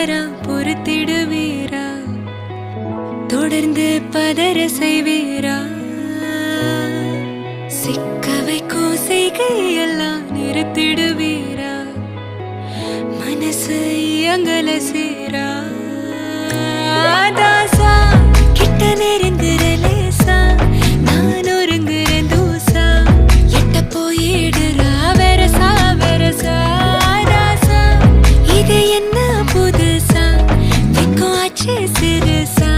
வரா பொறுத்திடுவீரா தொடர்ந்து பதற செய்வீரா சிக்க வைக்கும் செய்கையெல்லாம் நிறுத்திடுவீரா மனசு இயங்கல சீரா தாசா கிட்ட நெருங்குற லேசா நான் ஒருங்குற தூசா எட்ட போயிடுறா வெரசா வெரசா தாசா இது என்ன புதுசா வெக்கம் ஆச்சு சிறுசா